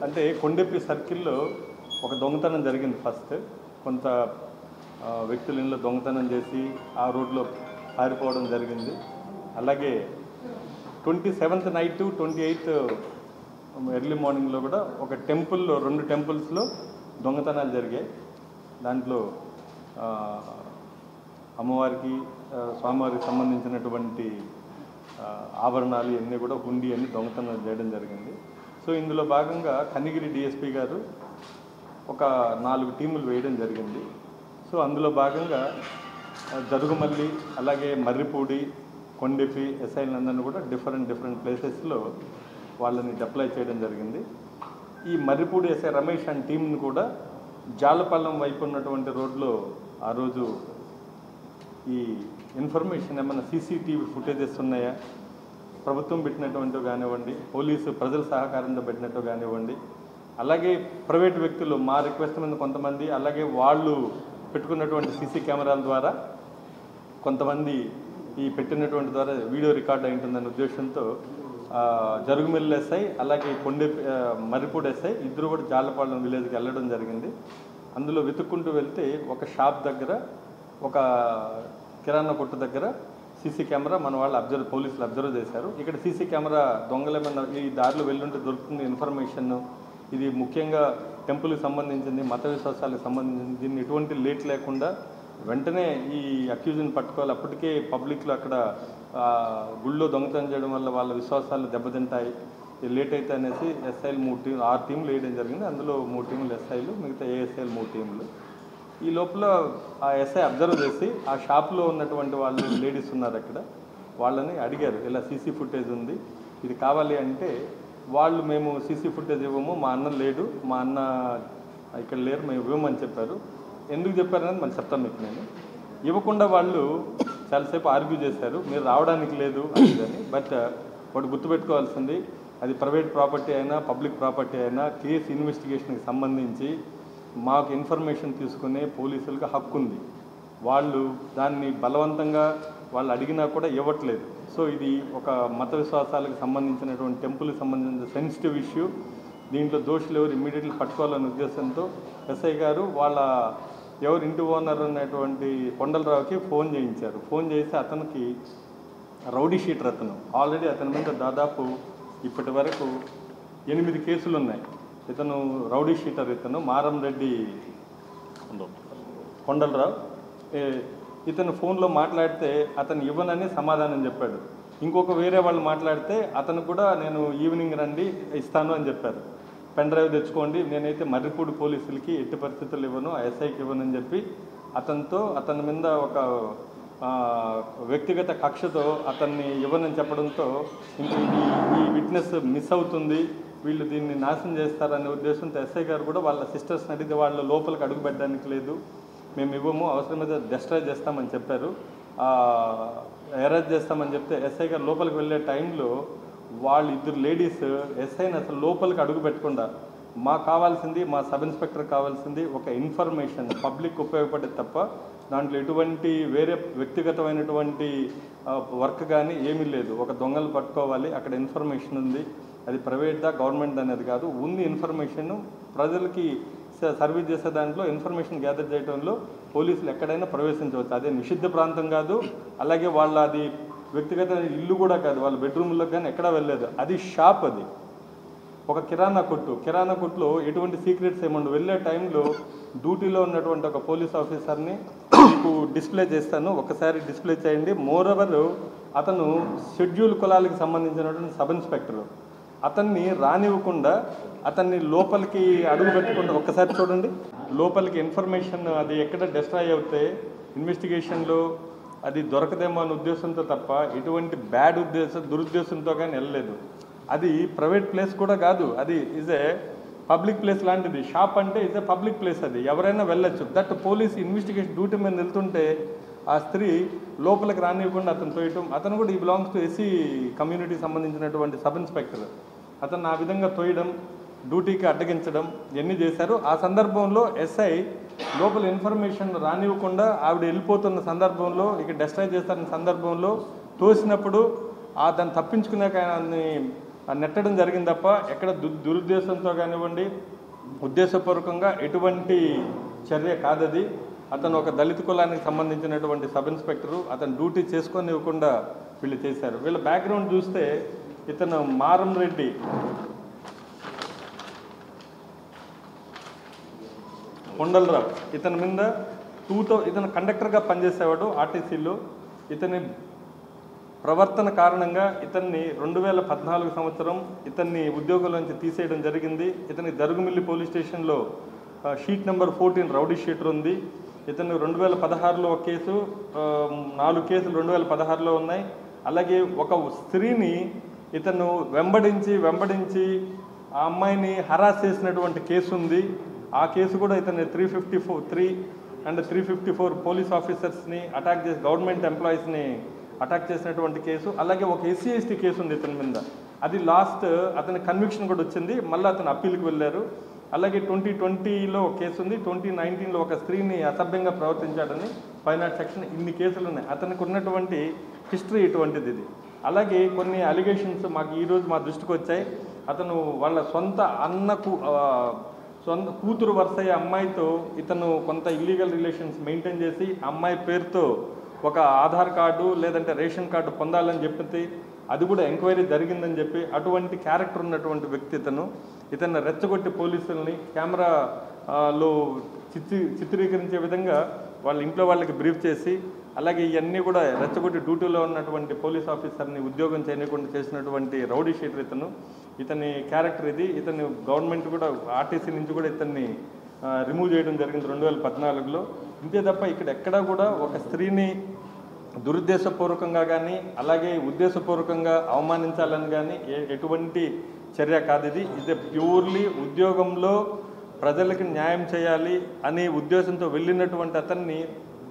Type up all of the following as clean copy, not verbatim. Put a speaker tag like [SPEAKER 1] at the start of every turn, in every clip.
[SPEAKER 1] అంటే కొండెప్పి సర్కిల్లో ఒక దొంగతనం జరిగింది. ఫస్ట్ కొంత వ్యక్తుల ఇళ్ళలో దొంగతనం చేసి ఆ రోడ్లో పారిపోవడం జరిగింది. అలాగే 27th నైట్ 28th ఎర్లీ మార్నింగ్లో కూడా ఒక టెంపుల్లో 2 టెంపుల్స్లో దొంగతనాలు జరిగాయి. దాంట్లో అమ్మవారికి స్వామివారికి సంబంధించినటువంటి ఆభరణాలు ఇవన్నీ కూడా హుండీ అన్ని దొంగతనాలు చేయడం జరిగింది. సో ఇందులో భాగంగా కనిగిరి డిఎస్పీ గారు ఒక 4 టీములు వేయడం జరిగింది. సో అందులో భాగంగా జరుగుమల్లి, అలాగే మర్రిపూడి, కొండెప్పి ఎస్ఐలందరినీ కూడా డిఫరెంట్ ప్లేసెస్లో వాళ్ళని డిప్లాయ్ చేయడం జరిగింది. ఈ మర్రిపూడి ఎస్ఐ రమేష్ అండ్ టీంని కూడా జాలపాలెం వైపు ఉన్నటువంటి రోడ్లో ఆ రోజు ఈ ఇన్ఫర్మేషన్ ఏమైనా సీసీటీవీ ఫుటేజెస్ ఉన్నాయా, ప్రభుత్వం పెట్టినటువంటి కానివ్వండి, పోలీసు ప్రజల సహకారంతో పెట్టినట్టు కానివ్వండి, అలాగే ప్రైవేట్ వ్యక్తులు మా రిక్వెస్ట్ మీద కొంతమంది, అలాగే వాళ్ళు పెట్టుకున్నటువంటి సీసీ కెమెరాల ద్వారా కొంతమంది ఈ పెట్టినటువంటి ద్వారా వీడియో రికార్డ్ అయింటుందనే ఉద్దేశంతో జరుగుమిల్లి ఎస్ఐ అలాగే మర్రిపూడి ఎస్ఐ ఇద్దరు కూడా జాలపాలెం విలేజ్కి వెళ్ళడం జరిగింది. అందులో వెతుక్కుంటూ వెళ్తే ఒక షాప్ దగ్గర, ఒక కిరాణా కొట్టు దగ్గర సీసీ కెమెరా మన వాళ్ళు పోలీసులు అబ్జర్వ్ చేశారు. ఇక్కడ సీసీ కెమెరా దొంగలేమన్నా ఈ దారిలో వెళ్ళుంటే దొరుకుతుంది ఇన్ఫర్మేషన్, ఇది ముఖ్యంగా టెంపుల్కి సంబంధించింది, మత విశ్వాసాలకు సంబంధించింది, దీన్ని ఎటువంటి లేట్ లేకుండా వెంటనే ఈ అక్యూజ్ని పట్టుకోవాలి. అప్పటికే పబ్లిక్లో అక్కడ గుళ్ళో దొంగతనం చేయడం వల్ల వాళ్ళ విశ్వాసాలు దెబ్బతింటాయి, లేట్ అయితే అనేసి ఎస్ఐలు 6 టీంలు వేయడం జరిగింది. అందులో 3 టీంలు ఎస్ఐలు, మిగతా ఏఎస్ఐలు 3 టీంలు. ఈ లోపల ఆ ఎస్ఐ అబ్జర్వ్ చేసి ఆ షాప్లో ఉన్నటువంటి వాళ్ళు లేడీస్ ఉన్నారు అక్కడ, వాళ్ళని అడిగారు ఇలా సీసీ ఫుటేజ్ ఉంది ఇది కావాలి అంటే, వాళ్ళు మేము సీసీ ఫుటేజ్ ఇవ్వము, మా అన్న లేడు, మా అన్న ఇక్కడ లేరు, మేము ఇవ్వమని చెప్పారు. ఎందుకు చెప్పారనేది మనం చెప్తాను మీకు. నేను ఇవ్వకుండా వాళ్ళు చాలాసేపు ఆర్గ్యూ చేశారు, మీరు రావడానికి లేదు అని. బట్ వాడు గుర్తుపెట్టుకోవాల్సింది, అది ప్రైవేట్ ప్రాపర్టీ అయినా పబ్లిక్ ప్రాపర్టీ అయినా కేసు ఇన్వెస్టిగేషన్కి సంబంధించి మాకు ఇన్ఫర్మేషన్ తీసుకునే పోలీసులకు హక్కు ఉంది. వాళ్ళు దాన్ని బలవంతంగా వాళ్ళు అడిగినా కూడా ఇవ్వట్లేదు. సో ఇది ఒక మత విశ్వాసాలకు సంబంధించినటువంటి టెంపుల్కి సంబంధించిన సెన్సిటివ్ ఇష్యూ, దీంట్లో దోషులు ఎవరు ఇమ్మీడియట్లీ పట్టుకోవాలనే ఉద్దేశంతో ఎస్ఐ గారు వాళ్ళ ఎవరు ఇంటి ఓనర్ అనేటువంటి కొండలరావుకి ఫోన్ చేయించారు. ఫోన్ చేసి అతనికి రౌడీ షీటర్, అతను ఆల్రెడీ అతని మీద దాదాపు ఇప్పటి వరకు 8 కేసులు ఉన్నాయి. ఇతను రౌడీ షీటర్, ఇతను మారంరెడ్డి కొండలరావు. ఇతను ఫోన్లో మాట్లాడితే అతను ఇవ్వనని సమాధానం చెప్పాడు. ఇంకొక వేరే వాళ్ళు మాట్లాడితే అతను కూడా నేను ఈవినింగ్ రండి ఇస్తాను అని చెప్పారు. పెన్ డ్రైవ్ తెచ్చుకోండి, నేనైతే మర్రిపూడి పోలీసులకి ఎట్టి పరిస్థితులు ఇవ్వను, ఎస్ఐకి ఇవ్వనని చెప్పి అతని మీద ఒక వ్యక్తిగత కక్షతో అతన్ని ఇవ్వనని చెప్పడంతో ఇంక ఈ విట్నెస్ మిస్ అవుతుంది, వీళ్ళు దీన్ని నాశనం చేస్తారనే ఉద్దేశంతో ఎస్ఐ గారు కూడా వాళ్ళ సిస్టర్స్ని అడిగితే వాళ్ళ లోపలికి అడుగు పెట్టడానికి లేదు, మేము ఇవ్వము, అవసరమైతే డిస్ట్రాయ్ చేస్తామని చెప్పారు, అరెస్ట్ చేస్తామని చెప్తే ఎస్ఐ గారు లోపలికి వెళ్ళే టైంలో వాళ్ళు 2 లేడీస్ ఎస్ఐని అసలు లోపలికి అడుగు పెట్టకుండా, మాకు కావాల్సింది, మా సబ్ ఇన్స్పెక్టర్ కావాల్సింది ఒక ఇన్ఫర్మేషన్, పబ్లిక్ ఉపయోగపడేది తప్ప దాంట్లో ఎటువంటి వేరే వ్యక్తిగతమైనటువంటి వర్క్ కానీ ఏమీ లేదు. ఒక దొంగలు పట్టుకోవాలి, అక్కడ ఇన్ఫర్మేషన్ ఉంది, అది ప్రైవేట్దా గవర్నమెంట్ అనేది కాదు, ఉంది ఇన్ఫర్మేషన్, ప్రజలకి సర్వీస్ చేసే దాంట్లో ఇన్ఫర్మేషన్ గ్యాదర్ చేయడంలో పోలీసులు ఎక్కడైనా ప్రవేశించవచ్చు. అదే నిషిద్ధ ప్రాంతం కాదు, అలాగే వాళ్ళ అది వ్యక్తిగత ఇల్లు కూడా కాదు, వాళ్ళ బెడ్రూమ్లకు కానీ ఎక్కడా వెళ్ళలేదు, అది షాప్, అది ఒక కిరాణా కొట్టులో ఎటువంటి సీక్రెట్స్ ఏముండవు. వెళ్ళే టైంలో డ్యూటీలో ఉన్నటువంటి ఒక పోలీస్ ఆఫీసర్ని మీకు డిస్ప్లే చేస్తాను, ఒకసారి డిస్ప్లే చేయండి. మోరోవర్ అతను షెడ్యూల్ కులాలకు సంబంధించినటువంటి సబ్ ఇన్స్పెక్టర్, అతన్ని రానివ్వకుండా అతన్ని లోపలికి అడుగు పెట్టకుండా ఒక్కసారి చూడండి, లోపలికి ఇన్ఫర్మేషన్ అది ఎక్కడ డిస్ట్రాయ్ అవుతే ఇన్వెస్టిగేషన్లో అది దొరకదేమో అనే ఉద్దేశంతో తప్ప ఎటువంటి దురుద్దేశంతో కానీ వెళ్ళలేదు. అది ప్రైవేట్ ప్లేస్ కూడా కాదు, అది ఈజ్ ఏ పబ్లిక్ ప్లేస్ లాంటిది. షాప్ అంటే ఇదే పబ్లిక్ ప్లేస్, అది ఎవరైనా వెళ్ళొచ్చు. దట్ పోలీస్ ఇన్వెస్టిగేషన్ డ్యూటీ మీద వెళ్తుంటే ఆ స్త్రీ లోపలికి రానివ్వకుండా అతను తోయటం. అతను కూడా ఈ బిలాంగ్స్ టు ఎస్సీ కమ్యూనిటీకి సంబంధించినటువంటి సబ్ ఇన్స్పెక్టర్. అతను ఆ విధంగా తోయడం, డ్యూటీకి అడ్డగించడం ఇవన్నీ చేశారు. ఆ సందర్భంలో ఎస్ఐ లోపల ఇన్ఫర్మేషన్ రానివ్వకుండా ఆవిడ వెళ్ళిపోతున్న సందర్భంలో, ఇక డిస్ట్రాయ్ చేస్తున్న సందర్భంలో తోసినప్పుడు దాన్ని తప్పించుకునే నెట్టడం జరిగింది తప్ప ఎక్కడ దురుద్దేశంతో కానివ్వండి, ఉద్దేశపూర్వకంగా ఎటువంటి చర్య కాదది. అతను ఒక దళిత కులానికి సంబంధించినటువంటి సబ్ ఇన్స్పెక్టరు. అతను డ్యూటీ చేసుకోనివ్వకుండా వీళ్ళు చేశారు. వీళ్ళ బ్యాక్గ్రౌండ్ చూస్తే ఇతను మారం రెడ్డి కొండలరావు, ఇతని మీద ఇతను కండక్టర్గా పనిచేసేవాడు ఆర్టీసీలో. ఇతని ప్రవర్తన కారణంగా ఇతన్ని 2014 సంవత్సరం ఇతన్ని ఉద్యోగంలోంచి తీసేయడం జరిగింది. ఇతనికి జరుగుమిల్లి పోలీస్ స్టేషన్లో షీట్ నెంబర్ 14 రౌడీ షీటర్ ఉంది. ఇతను 2016లో ఒక కేసు, 4 కేసులు 2016లో ఉన్నాయి. అలాగే ఒక స్త్రీని ఇతను వెంబడించి ఆ అమ్మాయిని హరాస్ చేసినటువంటి కేసు ఉంది. ఆ కేసు కూడా ఇతను 354 అండ్ 354 పోలీస్ ఆఫీసర్స్ని అటాక్ చేసి, గవర్నమెంట్ ఎంప్లాయీస్ని అటాక్ చేసినటువంటి కేసు. అలాగే ఒక ఎస్సీ ఎస్టీ కేసు ఉంది ఇతని మీద. అది లాస్ట్ అతని కన్విక్షన్ కూడా వచ్చింది. మళ్ళీ అతను అప్పీల్కి వెళ్ళారు. అలాగే 2020లో ఒక కేసు ఉంది. 2019లో ఒక స్త్రీని అసభ్యంగా ప్రవర్తించాడని 5 సెక్షన్. ఇన్ని కేసులు ఉన్నాయి. అతనికి ఉన్నటువంటి హిస్టరీ ఇటువంటిది ఇది. అలాగే కొన్ని అలిగేషన్స్ ఈరోజు మా దృష్టికి వచ్చాయి. అతను వాళ్ళ సొంత కూతురు వరుసయ్యే అమ్మాయితో ఇతను కొంత ఇల్లీగల్ రిలేషన్స్ మెయింటైన్ చేసి అమ్మాయి పేరుతో ఒక ఆధార్ కార్డు లేదంటే రేషన్ కార్డు పొందాలని చెప్పి అది కూడా ఎంక్వైరీ జరిగిందని చెప్పి అటువంటి క్యారెక్టర్ ఉన్నటువంటి వ్యక్తి ఇతను రెచ్చగొట్టి పోలీసుల్ని కెమెరాలో చిత్రీకరించే విధంగా వాళ్ళ ఇంట్లో వాళ్ళకి బ్రీఫ్ చేసి, అలాగే ఇవన్నీ కూడా రెచ్చగొట్టి డ్యూటీలో ఉన్నటువంటి పోలీస్ ఆఫీసర్ని ఉద్యోగం చేయకుండా చేసినటువంటి రౌడీ షీటర్ ఇతని క్యారెక్టర్ ఇది. ఇతను గవర్నమెంట్ కూడా ఆర్టీసీ నుంచి కూడా ఇతన్ని రిమూవ్ చేయడం జరిగింది 2014లో. ఇంతే తప్ప ఇక్కడ ఎక్కడా కూడా ఒక స్త్రీని దురుద్దేశపూర్వకంగా కానీ అలాగే ఉద్దేశపూర్వకంగా అవమానించాలని కానీ ఎటువంటి చర్య కాదు ఇది. ఇది ప్యూర్లీ ఉద్యోగంలో ప్రజలకు న్యాయం చేయాలి అనే ఉద్దేశంతో వెళ్ళినటువంటి అతన్ని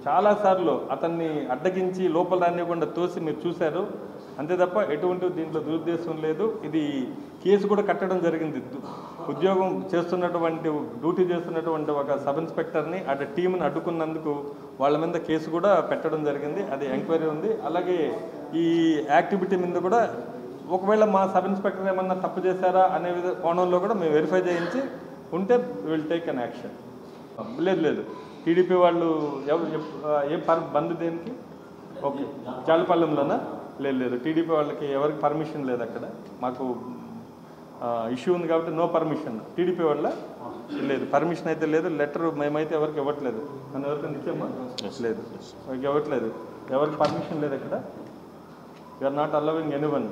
[SPEAKER 1] చాలాసార్లు అతన్ని అడ్డగించి లోపల రానివ్వకుండా తోసి మీరు చూశారు. అంతే తప్ప ఎటువంటి దీంట్లో దురుద్దేశం లేదు. ఇది కేసు కూడా కట్టడం జరిగింది. ఉద్యోగం చేస్తున్నటువంటి డ్యూటీ చేస్తున్నటువంటి ఒక సబ్ ఇన్స్పెక్టర్ని టీంని అడ్డుకున్నందుకు వాళ్ళ మీద కేసు కూడా పెట్టడం జరిగింది. అది ఎంక్వైరీ ఉంది. అలాగే ఈ యాక్టివిటీ మీద కూడా ఒకవేళ మా సబ్ ఇన్స్పెక్టర్ ఏమన్నా తప్పు చేశారా అనే కోణంలో కూడా మేము వెరిఫై చేయించి ఉంటే విల్ టేక్ అన్ యాక్షన్. లేదు టీడీపీ వాళ్ళు ఏం బంద్ దేనికి? ఓకే, జాలపాలెంలోనా? లేదు టీడీపీ వాళ్ళకి ఎవరికి పర్మిషన్ లేదు అక్కడ. మాకు ఇష్యూ ఉంది కాబట్టి నో పర్మిషన్. టీడీపీ వాళ్ళ లేదు, పర్మిషన్ అయితే లేదు. లెటర్ మేమైతే ఎవరికి ఇవ్వట్లేదు. మనం ఎవరికైనా ఇచ్చామా? లేదు, ఇవ్వట్లేదు. ఎవరికి పర్మిషన్ లేదు అక్కడ. You're not allowing anyone.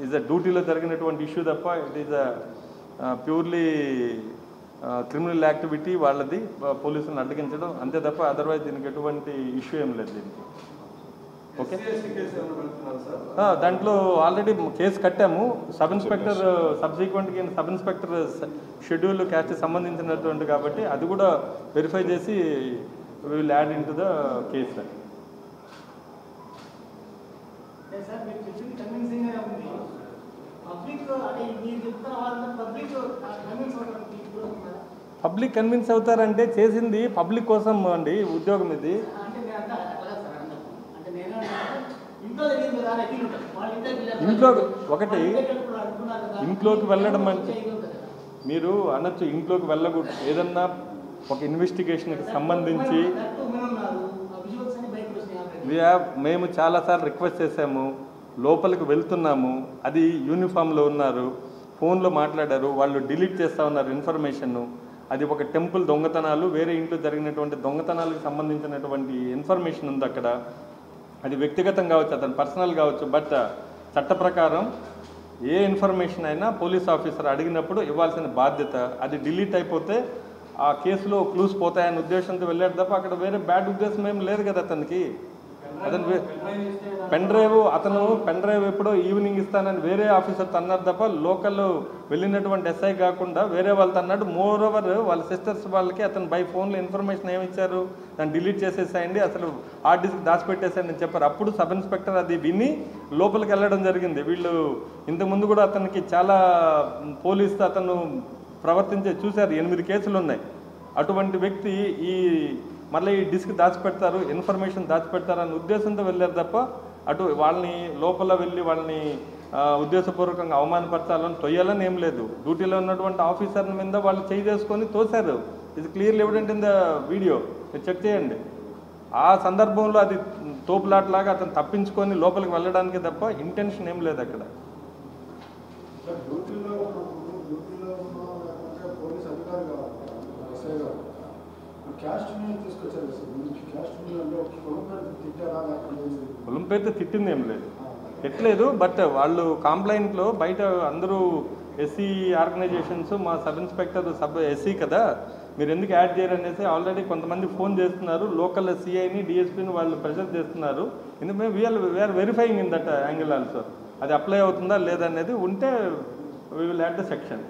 [SPEAKER 1] Is a డ్యూటీలో జరిగినటువంటి ఇష్యూ తప్ప it is purely criminal activity వాళ్ళది, పోలీసులను అడ్డగించడం అంతే తప్ప అదర్వైజ్ దీనికి ఎటువంటి ఇష్యూ ఏం లేదు దీనికి. ఓకే, దాంట్లో ఆల్రెడీ కేసు కట్టాము. సబ్ ఇన్స్పెక్టర్ సబ్సిక్వెంట్కి సబ్ ఇన్స్పెక్టర్ షెడ్యూల్ క్యాస్ట్ సంబంధించినటువంటి కాబట్టి అది కూడా వెరిఫై చేసి will add in to the case. Public convince అవుతారంటే చేసింది పబ్లిక్ కోసం అండి, ఉద్యోగం ఇది. ఇంట్లోకి వెళ్ళడం అంటే మీరు అనొచ్చు, ఇంట్లోకి వెళ్ళకూడదు. ఏదన్నా ఒక ఇన్వెస్టిగేషన్కి సంబంధించి మేము చాలాసార్లు రిక్వెస్ట్ చేశాము, లోపలికి వెళ్తున్నాము, అది యూనిఫామ్లో ఉన్నారు, ఫోన్లో మాట్లాడారు, వాళ్ళు డిలీట్ చేస్తూ ఉన్నారు ఇన్ఫర్మేషన్ను. అది ఒక టెంపుల్ దొంగతనాలు, వేరే ఇంట్లో జరిగినటువంటి దొంగతనాలకు సంబంధించినటువంటి ఇన్ఫర్మేషన్ ఉంది అక్కడ. అది వ్యక్తిగతం కావచ్చు, అతను పర్సనల్ కావచ్చు. బట్ చట్ట ప్రకారం ఏ ఇన్ఫర్మేషన్ అయినా పోలీస్ ఆఫీసర్ అడిగినప్పుడు ఇవ్వాల్సిన బాధ్యత. అది డిలీట్ అయిపోతే ఆ కేసులో క్లూస్ పోతాయనే ఉద్దేశంతో వెళ్ళాడు తప్ప అక్కడ వేరే బ్యాడ్ ఉద్దేశం ఏం లేదు కదా అతనికి. అతను పెన్ డ్రైవ్ ఎప్పుడో ఈవినింగ్ ఇస్తానని వేరే ఆఫీసర్తో అన్నారు తప్ప లోకల్ వెళ్ళినటువంటి ఎస్ఐ కాకుండా వేరే వాళ్ళతో అన్నాడు. మోర్ ఓవర్ వాళ్ళ సిస్టర్స్ వాళ్ళకి అతను బై ఫోన్లో ఇన్ఫర్మేషన్ ఏమి ఇచ్చారు, దాన్ని డిలీట్ చేసేసాయండి, అసలు హార్డ్ డిస్క్ దాచిపెట్టేసాయని అని చెప్పారు. అప్పుడు సబ్ ఇన్స్పెక్టర్ అది విని లోపలికి వెళ్ళడం జరిగింది. వీళ్ళు ఇంతకుముందు కూడా అతనికి చాలా పోలీసుతో అతను ప్రవర్తించే చూశారు. 8 కేసులు ఉన్నాయి. అటువంటి వ్యక్తి మళ్ళీ ఈ డిస్క్ దాచిపెడతారు, ఇన్ఫర్మేషన్ దాచిపెడతారు అనే ఉద్దేశంతో వెళ్ళారు తప్ప వాళ్ళని లోపల వెళ్ళి వాళ్ళని ఉద్దేశపూర్వకంగా అవమానపరచాలని తొయ్యాలని ఏం లేదు. డ్యూటీలో ఉన్నటువంటి ఆఫీసర్ మీద వాళ్ళు చేయి చేసుకొని తోశారు. ఇది clearly evident in the video, మీరు చెక్ చేయండి. ఆ సందర్భంలో అది తోపులాట్లాగా అతను తప్పించుకొని లోపలికి వెళ్ళడానికి తప్ప ఇంటెన్షన్ ఏం లేదు అక్కడ. కులం పేరుతో తిట్టింది ఏం లేదు, తిట్టలేదు. బట్ వాళ్ళు కంప్లైంట్లో బయట అందరూ ఎస్సీ ఆర్గనైజేషన్స్, మా సబ్ ఇన్స్పెక్టర్ ఎస్సీ కదా, మీరు ఎందుకు యాడ్ చేయరు అనేసి ఆల్రెడీ కొంతమంది ఫోన్ చేస్తున్నారు. లోకల్ సిఐని డిఎస్పీని వాళ్ళు ప్రెషర్ చేస్తున్నారు. ఎందుకంటే we're verifying in that angle also. అది అప్లై అవుతుందా లేదనేది ఉంటే we will add the section.